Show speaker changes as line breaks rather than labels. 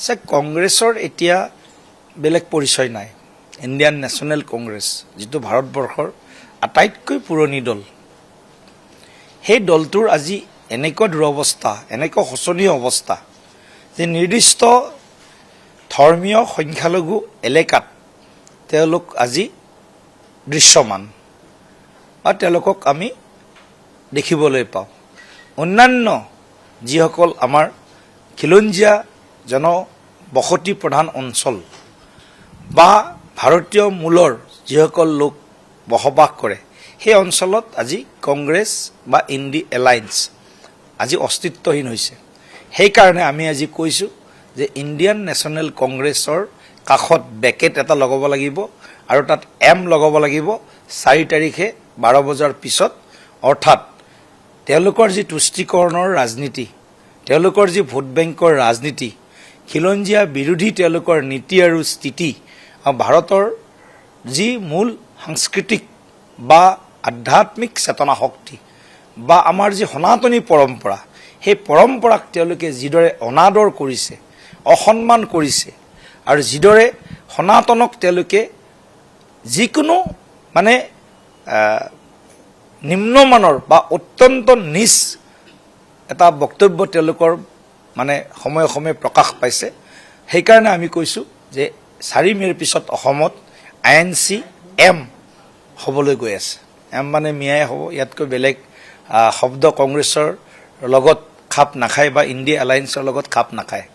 সে কংগ্ৰেছৰ এতিয়া বেলেগ পৰিচয় নাই ইণ্ডিয়ান নেশ্যনেল কংগ্ৰেছ যেটো ভাৰতবৰ্ষৰ আটাইতকৈ পুৰণি দল সেই দলটোৰ আজি এনেকুৱা দুৰৱস্থা এনেকুৱা শোচনীয় অৱস্থা যে নিৰ্দিষ্ট ধৰ্মীয় সংখ্যালঘু এলেকাত তেওঁলোক আজি দৃশ্যমান আৰু তেওঁলোকক আমি দেখিবলৈ পাওঁ অন্যান্য যিসকল আমাৰ খিলঞ্জীয়া জনবসতি প্ৰধান অঞ্চল বা ভাৰতীয় মূলৰ যিসকল লোক বসবাস কৰে সেই অঞ্চলত আজি কংগ্ৰেছ বা ইণ্ডি এলায়েন্স আজি অস্তিত্বহীন হৈছে সেইকাৰণে আমি আজি কৈছোঁ যে ইণ্ডিয়ান নেশ্যনেল কংগ্ৰেছৰ কাষত বেকেট এটা লগাব লাগিব আৰু তাত এম লগাব লাগিব 4 তাৰিখে 12 বজাৰ পিছত অৰ্থাৎ তেওঁলোকৰ যি তুষ্টিকৰণৰ ৰাজনীতি তেওঁলোকৰ যি ভোট বেংকৰ ৰাজনীতি খিলঞ্জীয়া বিৰোধী তেওঁলোকৰ নীতি আৰু স্থিতি আৰু ভাৰতৰ যি মূল সাংস্কৃতিক বা আধ্যাত্মিক চেতনা শক্তি বা আমাৰ যি সনাতনী পৰম্পৰা সেই পৰম্পৰাক তেওঁলোকে যিদৰে অনাদৰ কৰিছে অসন্মান কৰিছে আৰু যিদৰে সনাতনক তেওঁলোকে যিকোনো মানে নিম্নমানৰ বা অত্যন্ত নিচ এটা বক্তব্য তেওঁলোকৰ মানে সময়ে সময়ে প্ৰকাশ পাইছে সেইকাৰণে আমি কৈছোঁ যে 4 মেৰ পিছত অসমত ANC এম হ'বলৈ গৈ আছে এম মানে মিয়াই হ'ব ইয়াতকৈ বেলেগ শব্দ কংগ্ৰেছৰ লগত খাপ নাখায় বা ইণ্ডিয়া এলায়েন্সৰ লগত খাপ নাখায়